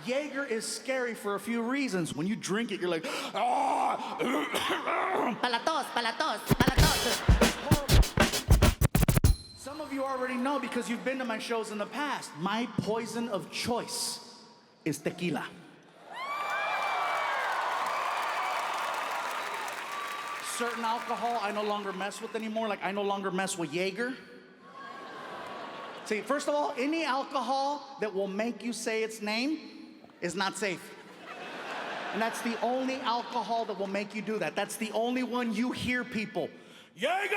Jaeger is scary for a few reasons. When you drink it, you're like, ah! Palatos, palatos, palatos. Some of you already know because you've been to my shows in the past. My poison of choice is tequila. Certain alcohol I no longer mess with anymore. Like I no longer mess with Jaeger. See, first of all, any alcohol that will make you say its name is not safe. And that's the only alcohol that will make you do that. That's the only one you hear people. Jaeger!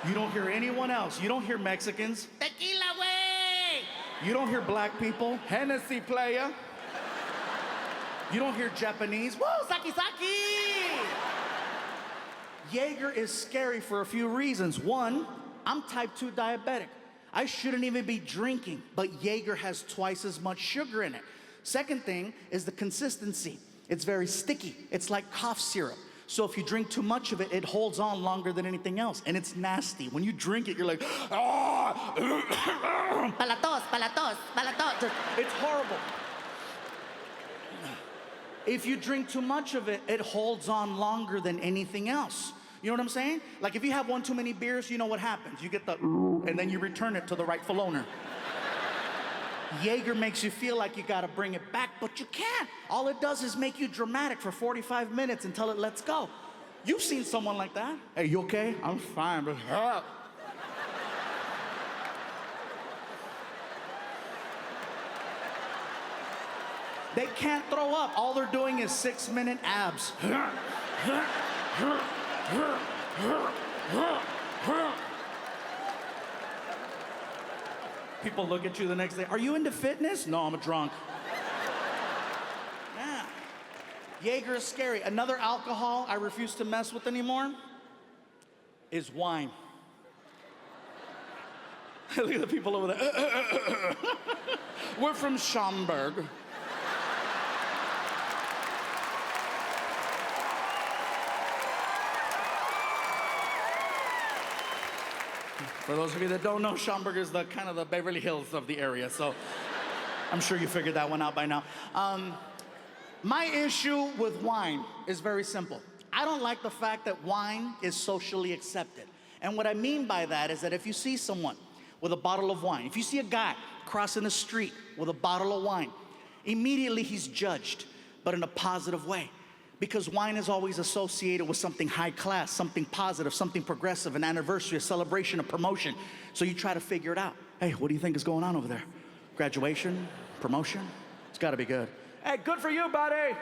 You don't hear anyone else. You don't hear Mexicans. Tequila, way! You don't hear black people. Hennessy player. You don't hear Japanese. Woo, saki saki! Jaeger is scary for a few reasons. One, I'm type 2 diabetic. I shouldn't even be drinking, but Jaeger has twice as much sugar in it. Second thing is the consistency. It's very sticky. It's like cough syrup. So if you drink too much of it, it holds on longer than anything else, and it's nasty. When you drink it, you're like, ah! Palatos, palatos, palatos. It's horrible. If you drink too much of it, it holds on longer than anything else. You know what I'm saying? Like if you have one too many beers, you know what happens. You get the and then you return it to the rightful owner. Jaeger makes you feel like you gotta bring it back, but you can't. All it does is make you dramatic for 45 minutes until it lets go. You've seen someone like that. Hey, you okay? I'm fine, but they can't throw up. All they're doing is 6-minute abs. People look at you the next day. Are you into fitness? No, I'm a drunk. Yeah. Jaeger is scary. Another alcohol I refuse to mess with anymore is wine. Look at the people over there. We're from Schaumburg. For those of you that don't know, Schaumburg is the kind of the Beverly Hills of the area, so I'm sure you figured that one out by now. My issue with wine is very simple. I don't like the fact that wine is socially accepted. And what I mean by that is that if you see someone with a bottle of wine, if you see a guy crossing the street with a bottle of wine, immediately he's judged, but in a positive way. Because wine is always associated with something high class, something positive, something progressive, an anniversary, a celebration, a promotion. So you try to figure it out. Hey, what do you think is going on over there? Graduation? Promotion? It's gotta be good. Hey, good for you, buddy!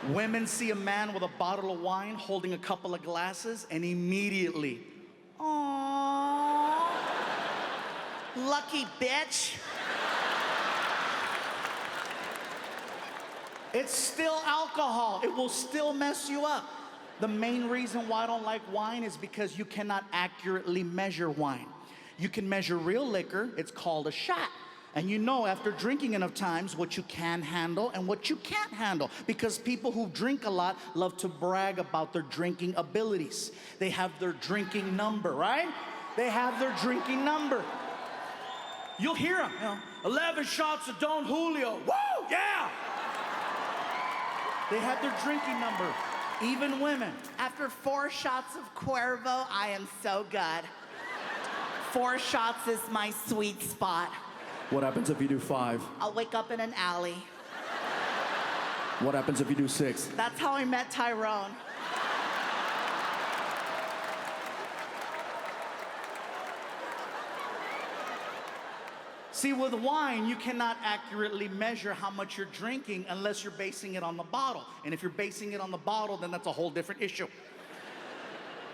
Women see a man with a bottle of wine holding a couple of glasses and immediately, aww, Lucky bitch. it's still alcohol. It will still mess you up. The main reason why I don't like wine is because you cannot accurately measure wine. You can measure real liquor, it's called a shot. And you know after drinking enough times what you can handle and what you can't handle. Because people who drink a lot love to brag about their drinking abilities. They have their drinking number, right? They have their drinking number. You'll hear them, 11 shots of Don Julio. Woo, yeah! They have their drinking number, even women. After 4 shots of Cuervo, I am so good. 4 shots is my sweet spot. What happens if you do 5? I'll wake up in an alley. What happens if you do 6? That's how I met Tyrone. See, with wine, you cannot accurately measure how much you're drinking unless you're basing it on the bottle. And if you're basing it on the bottle, then that's a whole different issue.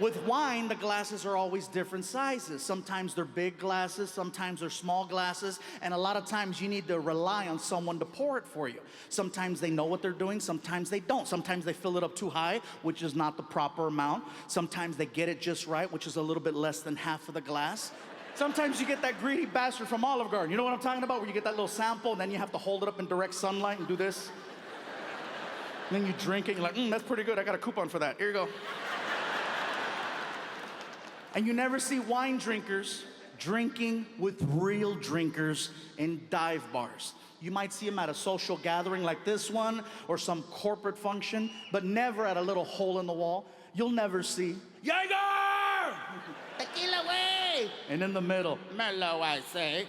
With wine, the glasses are always different sizes. Sometimes they're big glasses, sometimes they're small glasses, and a lot of times you need to rely on someone to pour it for you. Sometimes they know what they're doing, sometimes they don't. Sometimes they fill it up too high, which is not the proper amount. Sometimes they get it just right, which is a little bit less than half of the glass. Sometimes you get that greedy bastard from Olive Garden. You know what I'm talking about? Where you get that little sample, and then you have to hold it up in direct sunlight and do this. And then you drink it, and you're like, that's pretty good. I got a coupon for that. Here you go. And you never see wine drinkers drinking with real drinkers in dive bars. You might see them at a social gathering like this one or some corporate function, but never at a little hole in the wall. You'll never see Jaeger! Tequila way! And in the middle, Mellow, I say.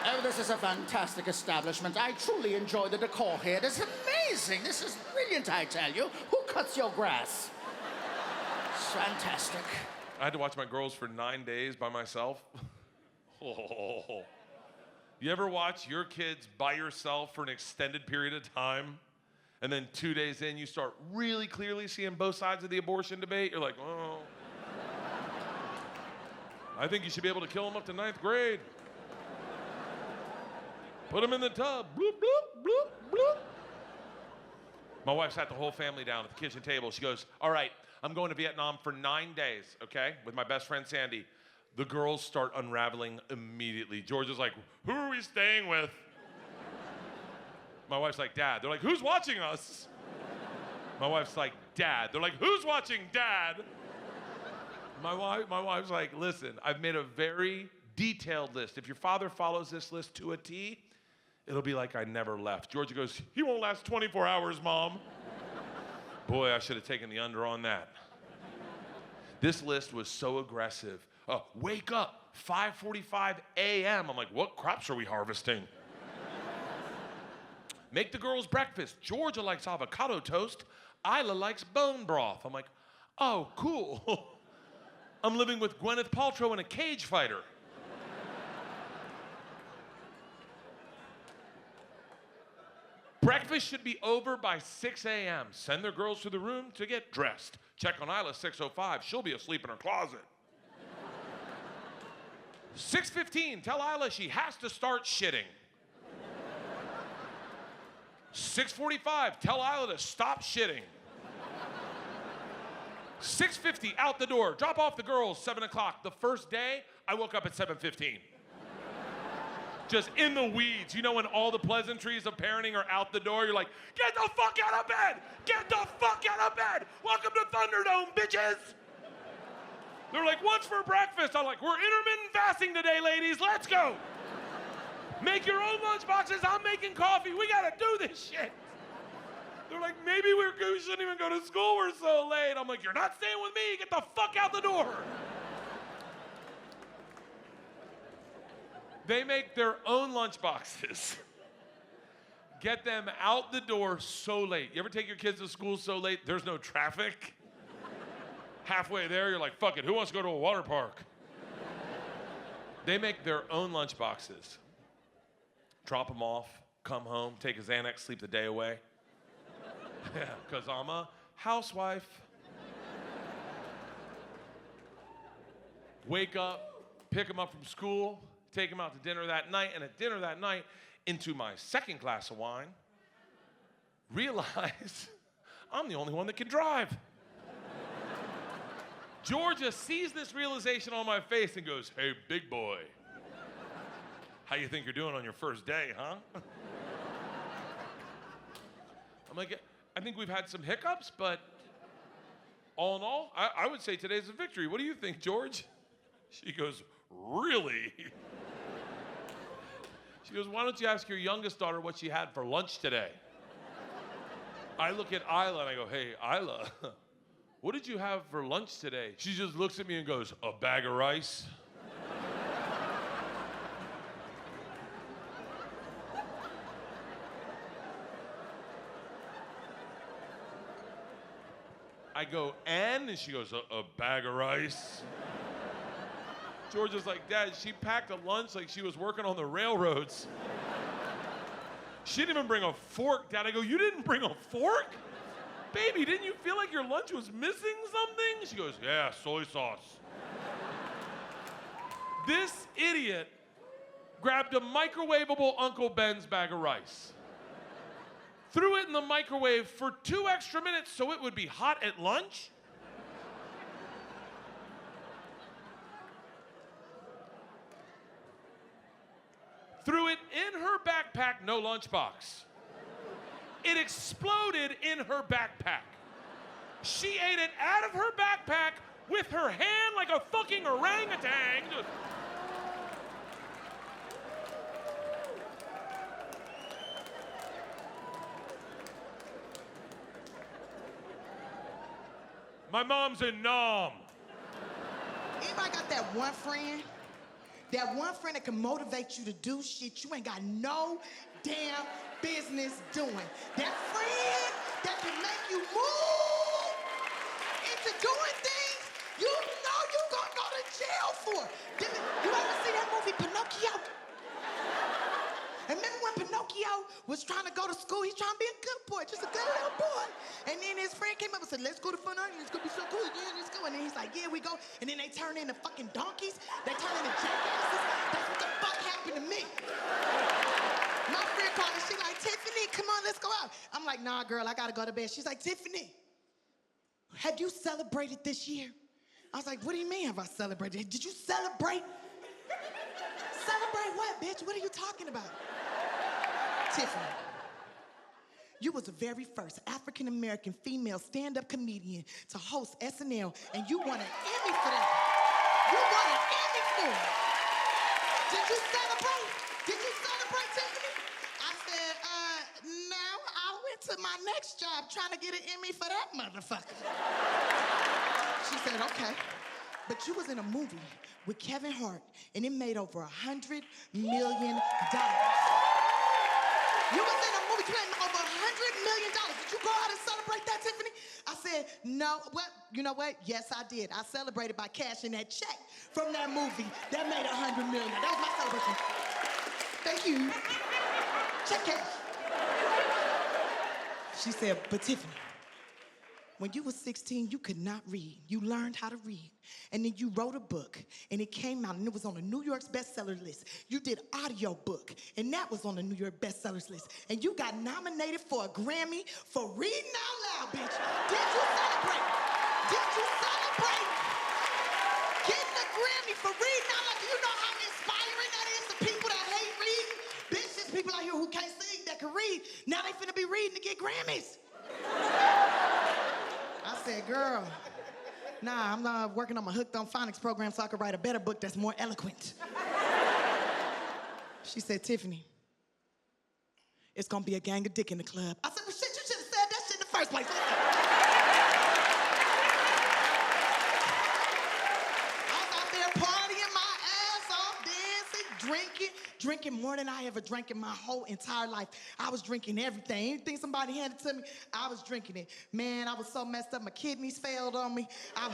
Oh, this is a fantastic establishment. I truly enjoy the decor here. This is amazing. This is brilliant, I tell you. Who cuts your grass? It's fantastic. I had to watch my girls for 9 days by myself. Oh. You ever watch your kids by yourself for an extended period of time, and then 2 days in, you start really clearly seeing both sides of the abortion debate? You're like, oh. I think you should be able to kill them up to 9th grade. Put them in the tub. Bloop, bloop, bloop, bloop. My wife sat the whole family down at the kitchen table. She goes, all right, I'm going to Vietnam for 9 days, okay, with my best friend Sandy. The girls start unraveling immediately. George is like, who are we staying with? My wife's like, Dad. They're like, who's watching us? My wife's like, Dad. They're like, who's watching Dad? My wife's like, listen, I've made a very detailed list. If your father follows this list to a T, it'll be like I never left. Georgia goes, he won't last 24 hours, Mom. Boy, I should have taken the under on that. This list was so aggressive. Wake up, 5:45 a.m. I'm like, what crops are we harvesting? Make the girls breakfast. Georgia likes avocado toast. Isla likes bone broth. I'm like, oh, cool. I'm living with Gwyneth Paltrow and a cage fighter. Breakfast should be over by 6 a.m. Send their girls to the room to get dressed. Check on Isla 6:05. She'll be asleep in her closet. 6:15, tell Isla she has to start shitting. 6:45, tell Isla to stop shitting. 6:50, out the door. Drop off the girls, 7 o'clock. The first day, I woke up at 7:15. Just in the weeds. You know when all the pleasantries of parenting are out the door, you're like, get the fuck out of bed! Get the fuck out of bed! Welcome to Thunderdome, bitches! They're like, what's for breakfast? I'm like, we're intermittent fasting today, ladies. Let's go. Make your own lunch boxes. I'm making coffee. We gotta do this shit. They're like, maybe we shouldn't even go to school. We're so late. I'm like, you're not staying with me. Get the fuck out the door. They make their own lunch boxes. Get them out the door so late. You ever take your kids to school so late, there's no traffic? Halfway there, you're like, fuck it, who wants to go to a water park? They make their own lunch boxes. Drop them off, come home, take a Xanax, sleep the day away. Yeah, because I'm a housewife. Wake up, pick them up from school, take them out to dinner that night, and at dinner that night, into my second glass of wine, realize I'm the only one that can drive. Georgia sees this realization on my face and goes, hey, big boy, how you think you're doing on your first day, huh? I'm like, I think we've had some hiccups, but all in all, I would say today's a victory. What do you think, George? She goes, really? She goes, why don't you ask your youngest daughter what she had for lunch today? I look at Isla and I go, hey, Isla, what did you have for lunch today? She just looks at me and goes, a bag of rice. I go, and she goes, a bag of rice. Georgia's like, Dad, she packed a lunch like she was working on the railroads. She didn't even bring a fork, Dad. I go, you didn't bring a fork? Baby, didn't you feel like your lunch was missing something? She goes, yeah, soy sauce. This idiot grabbed a microwavable Uncle Ben's bag of rice, threw it in the microwave for 2 extra minutes so it would be hot at lunch. Threw it in her backpack, no lunchbox. It exploded in her backpack. She ate it out of her backpack with her hand like a fucking orangutan. My mom's a nom. Anybody got that one friend? That one friend that can motivate you to do shit you ain't got no damn business doing. That friend that can make you move into doing things you know you gonna go to jail for. You ever see that movie Pinocchio? And remember when Pinocchio was trying to go to school? He's trying to be a good boy, just a good little boy. And then his friend came up and said, let's go to Fun Island. It's gonna be so cool. Yeah, let's go. And then he's like, yeah, we go. And then they turn into fucking donkeys. They turn into jackasses. That's what the fuck happened to me. My friend called and she like, Tiffany, come on, let's go out. I'm like, nah, girl, I gotta go to bed. She's like, Tiffany, have you celebrated this year? I was like, what do you mean have I celebrated? Did you celebrate? Celebrate what, bitch? What are you talking about? Tiffany, you was the very first African-American female stand-up comedian to host SNL, and you won an Emmy for that. You won an Emmy for it. Did you celebrate? Did you celebrate, Tiffany? I said, no, I went to my next job trying to get an Emmy for that motherfucker. She said, okay. But you was in a movie with Kevin Hart, and it made over $100 million. You was in a movie, you made over $100 million. Did you go out and celebrate that, Tiffany? I said, no, what? You know what? Yes, I did. I celebrated by cashing that check from that movie that made $100 million. That was my celebration. Thank you. Check cash. She said, but Tiffany, when you were 16, you could not read. You learned how to read. And then you wrote a book, and it came out, and it was on the New York's bestseller list. You did audio book, and that was on the New York bestsellers list. And you got nominated for a Grammy for reading out loud, bitch. Did you celebrate? Did you celebrate getting a Grammy for reading out loud? Do you know how inspiring that is to people that hate reading? Bitch, there's people out here who can't sing that can read. Now they finna be reading to get Grammys. I said, girl, nah, I'm not working on my Hooked on Phonics program so I could write a better book that's more eloquent. She said, Tiffany, it's gonna be a gang of dick in the club. I said, well, shit, you should have said that shit in the first place. I was out there partying my ass off, dancing, drinking more than I ever drank in my whole entire life. I was drinking everything. Anything somebody handed to me, I was drinking it. Man, I was so messed up, my kidneys failed on me. I'm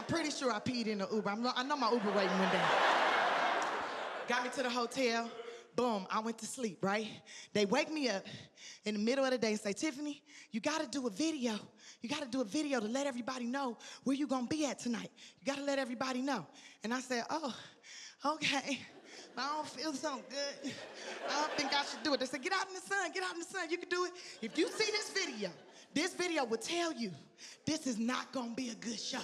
pretty sure I peed in the Uber. I know my Uber rating went down. Got me to the hotel. Boom, I went to sleep, right? They wake me up in the middle of the day and say, Tiffany, you gotta do a video. You gotta do a video to let everybody know where you gonna be at tonight. You gotta let everybody know. And I said, oh, okay. I don't feel so good. I don't think I should do it. They said, get out in the sun, get out in the sun. You can do it. If you see this video will tell you this is not gonna be a good show.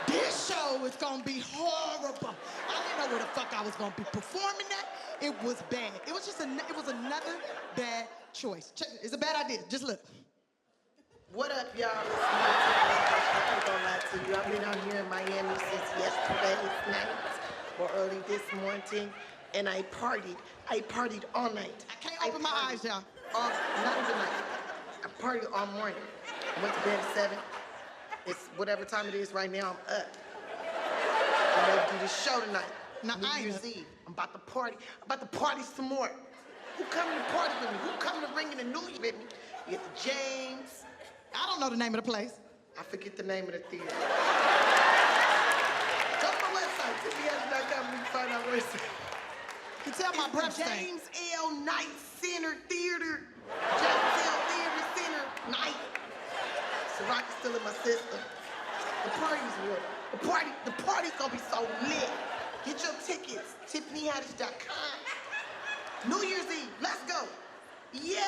This show is gonna be horrible. I didn't know where the fuck I was gonna be performing at. It was bad. It was another bad choice. It's a bad idea. Just look. What up, y'all? I ain't gonna lie to you. I've been out here in Miami since yesterday night or early this morning, and I partied all night. I can't open my eyes, y'all. Not tonight. I partied all morning. I went to bed at 7. It's whatever time it is right now, I'm up. I'm ready to do this show tonight. Now, New Year's Eve. I'm about to party. I'm about to party some more. Who coming to party with me? Who coming to ring in the New Year with me? You get the James. I don't know the name of the place. I forget the name of the theater. Go to my website, tiffanyadams.com, you can find out where it's at. You tell my breath It's the stank. James L. Knight Center Theater. James L. Theater Center Night. Ciroc is still in my system. The party's real. The party's gonna be so lit. Get your tickets, tiffanyhaddish.com. New Year's Eve, let's go. Yay!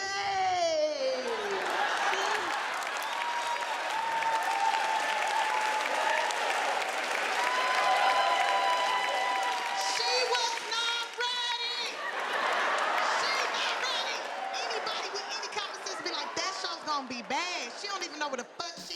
She was not ready. She's not ready. Anybody with any common sense be like, that show's gonna be bad. She don't even know where the fuck she